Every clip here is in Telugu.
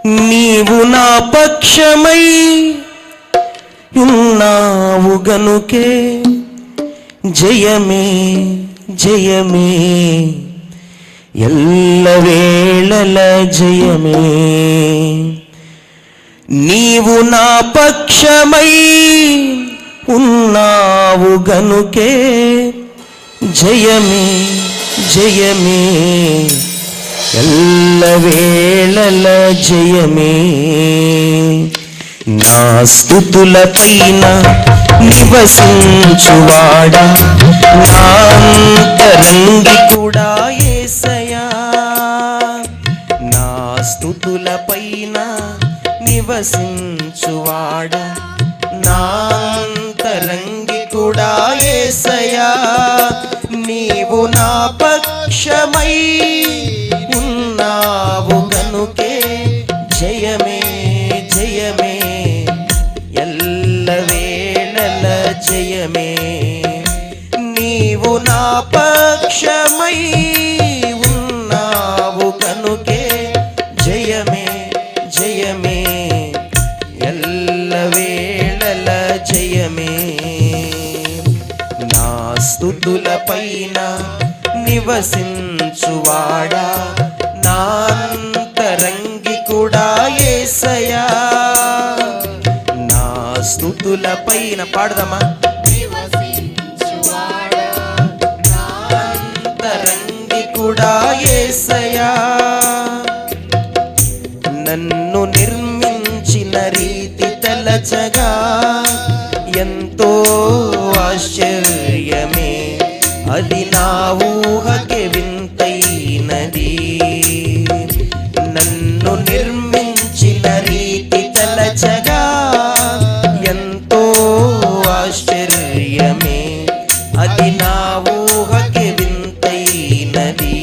నీవు నా పక్షమై ఉన్నావు గనుకే జయమే జయమే ఎల్లవేళల జయమే. నీవు నా పక్షమై ఉన్నావు గనుకే జయమే జయమే ఎల్లవేళల జయమే. నా స్తుతుల పైన నివసించువాడా నా అంతరంగి కూడా యేసయ్యా. నా స్తుతుల పైన నివసించువాడా నా అంతరంగి కూడా యేసయ్యా. నీవు నా పక్షమై ఉన్నావు గనుకే జయమే జయమే ఎల్లవేళల జయమే. నీవు నా పక్షమై ఉన్నావు గనుకే జయమే జయమే ఎల్లవేళల జయమే. నా స్తుతుల పైన నివసించువాడా నా అంతరంగి కూడా యేసయ్యా. నా స్తుతుల పైన పాడదామా. నా అంతరంగి కూడా యేసయ్యా. నన్ను నిర్మించిన రీతి తలచగా ఎంతో ఆశ్చర్యమే, అది నా ఊహకే వింతైనది. నన్ను నిర్మించిన రీతి తలచగా ఎంతో ఆశ్చర్యమే, అది నా ఊహకే వింతైనది.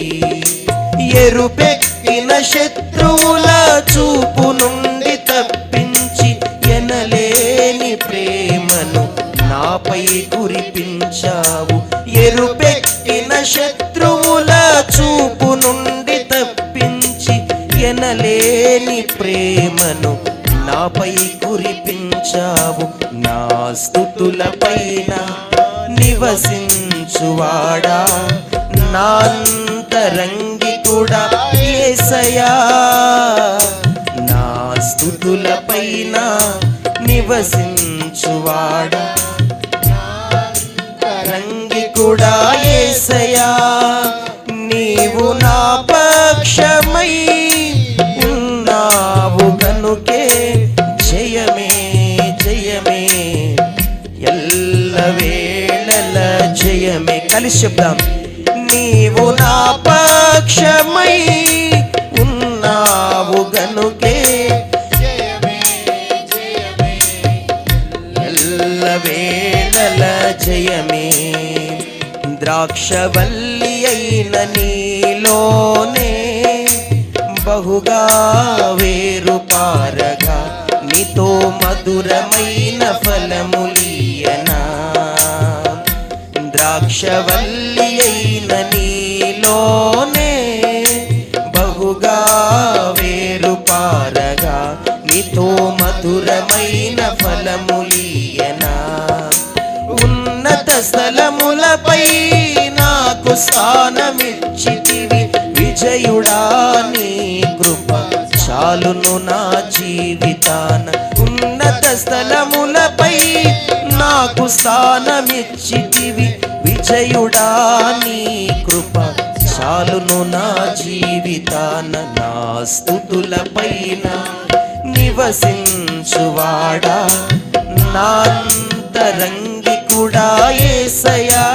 ఎరుపెక్కిన శత్రువుల చూపు నుండి తప్పించి ఎనలేని ప్రేమను నాపై కురిపించావు. ఎరుపెక్కిన శత్రువుల చూపు నుండి తప్పించి ఎనలేని ప్రేమను నాపై కురిపించావు. నా స్తుతుల పైన నివసించువాడా నా అంతరంగి కూడా యేసయ్యా. నా స్తుతుల పైన నివసించువాడా రంగి కూడా యేసయ్యా. నీవు నా పక్షమై ఉన్నావు గనుకే జయమే జయమే ఎల్లవేళల జయమే. కలిసి చెప్దాం. నీవు నా పక్షమై ఉన్నావు గనుకే ఎల్లవేళల జయమే. ద్రాక్షవల్లి అయిన నీలోనే బహుగా వేరు పారగా నీతో మధురమైన ఫలములియనా. ద్రాక్షవల్లి అయిన నీలోనే బహుగా వేరు పారగా నీతో మధురమైన ఫలములియనా. ఉన్నత స్థలములపై నాకు స్థానమిచ్చితివి విజయుడా, నీ కృప చాలును నా జీవితాన. ఉన్నత స్థలములపై నాకు స్థానమిచ్చితివి విజయుడా, నీ కృప చాలును నా జీవితాన. నా స్తుతుల పైన నివసించువాడా నా అంతరంగి కూడా యేసయ్యా.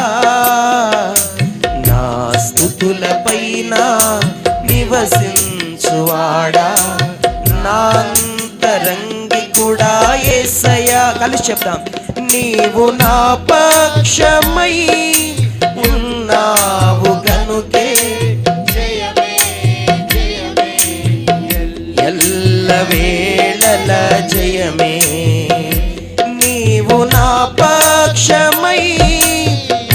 నా స్తుతుల పైన నివసించువాడా నా అంతరంగి కూడా యేసయ్యా. కలిసి చెప్తాం. నీవు నా పక్షమై ఉన్నావు గనుకే ఎల్లవేళల జయమే. నీవు నా పక్షమై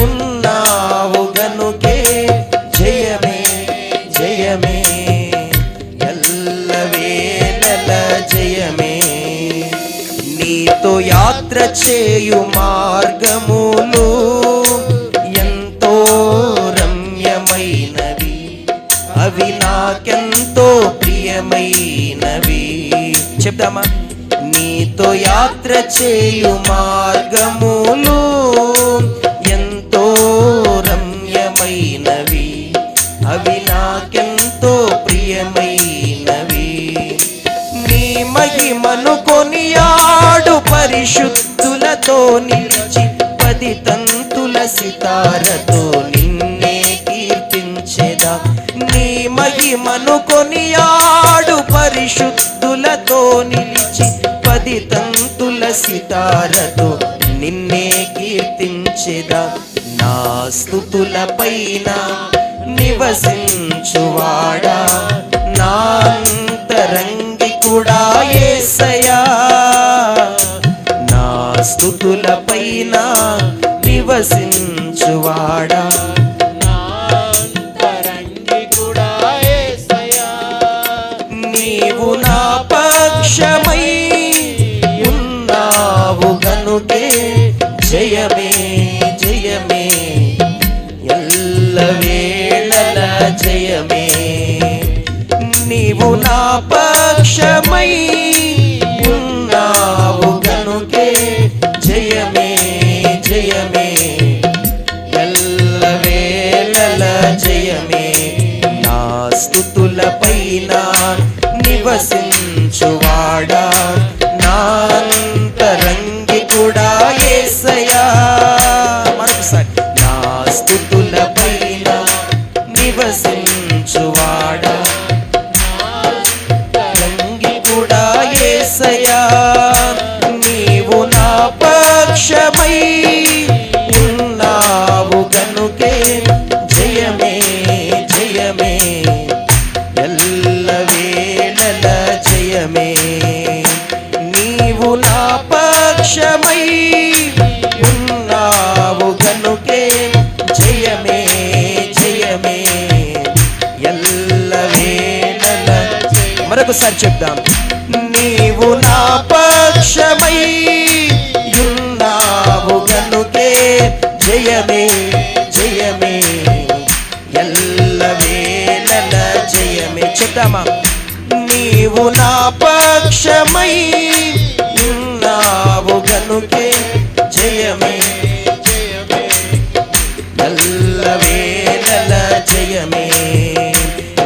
ఉన్నావు గనుకే జయమే జయమే ఎల్లవేళల నీతో యాత్ర చేయు మార్గములు ఎంతో రమ్యమైనవి, అవి నాకెంతో ప్రియమైనవి. చెప్దామా? నీతో యాత్ర చేయు మార్గములు ఎంతో రమ్యమైనవి, అవి నాకెంతో ప్రియమైనవి. నీ మహిమను కొనియాడు పరిశుద్ధులతో నిలిచి, 10 తంతుల సితారతో నిన్నే కీర్తించెదా. నీ మహిమను కొనియాడు పరిశుద్ధులతో నిలిచి, 10 తంతుల సితారతో నిన్నే కీర్తించెదా. నా స్తుతుల పైన నివసించువాడా, నా అంతరంగికుడా యేసయ్యా. నా స్తుతుల పైన నివసించువాడా, నీవు నా పక్షమై ఉన్నావు గనుకే జయమే జయమే, ఎల్లవేళల జయమే. నీవు నా పక్షమై ఉన్నావు గనుకే జయమే జయమే, ఎల్లవేళల జయమే. నా స్తుతుల పైన నివసించువాడా, నా అంతరంగికుడా యేసయ్యా. మరొకసారి, నా స్తుతుల పైన నివసించువాడా, అంతరంగికుడా యేసయ్యా. నీవు నా పక్షమై ఉన్నావు గనుకే జయమే జయమే, ఎల్లవేళల జయమే. నీవు నా పక్షమై ఉన్నావు గనుకే జయమే జయమే, ఎల్లవేళల. మరొకసారి చెప్దాం. నీవు నా పక్షమై ఉన్నావు గనుకే జయమే జయమే, ఎల్లవేళల జయమే. చెప్దామా? నీవు నా పక్షమై ఉన్నావు గనుకే జయమే జయమే, ఎల్లవేళల జయమే.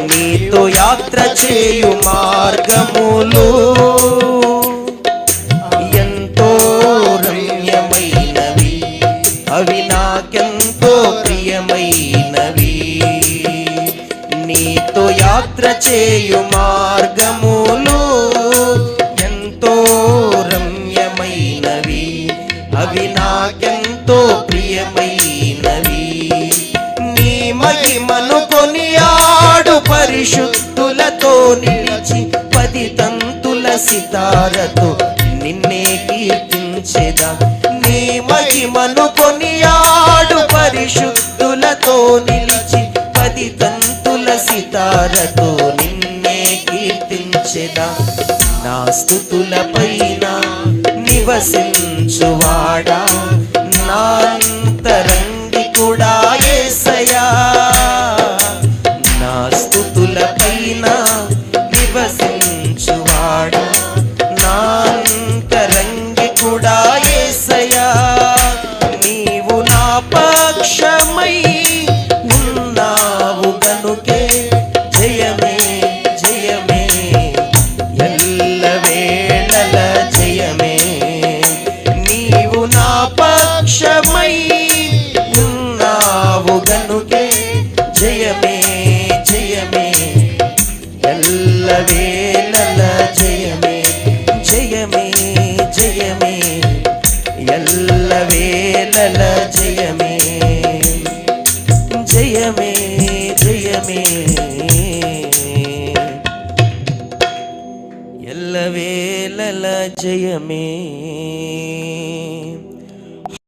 నీతో యాత్ర చేయు మార్గములు ఎంతో రమ్యమైనవి, అవి నాకెంతో ప్రియమైనవి. నీతో యాత్ర చేయు మార్గములు ఎంతో రమ్యమైనవి, అవి నాకెంతో ప్రియమైనవి. నీ మహిమను కొనియాడు పరిశుద్ధులతో నిలిచి, 10 తంతుల సితారతో నిన్నే కీర్తించెదా. నీ మహిమను కొనియాడు పరిశుద్ధులతో నిలిచి, 10 తంతుల సితారతో నిన్నే కీర్తించెదా. నా స్తుతుల పైన నివసించువాడా, నా అంతరంగికుడా యేసయ్యా. నా స్తుతుల పైన నివసించువాడా, నా అంతరంగికుడా యేసయ్యా. నీవు నా పక్షమై ఉన్నావు గనుకే జయమే జయమే, ఎల్లవేళల జయమే. నీవు నా పక్షమై ఉన్నావు గనుకే జయమే జయమే, ఎల్లవేళల జయమే జయమే జయమే, ఎల్లవేళల జయమే జయమే జయమే, ఎల్లవేళల జయమే.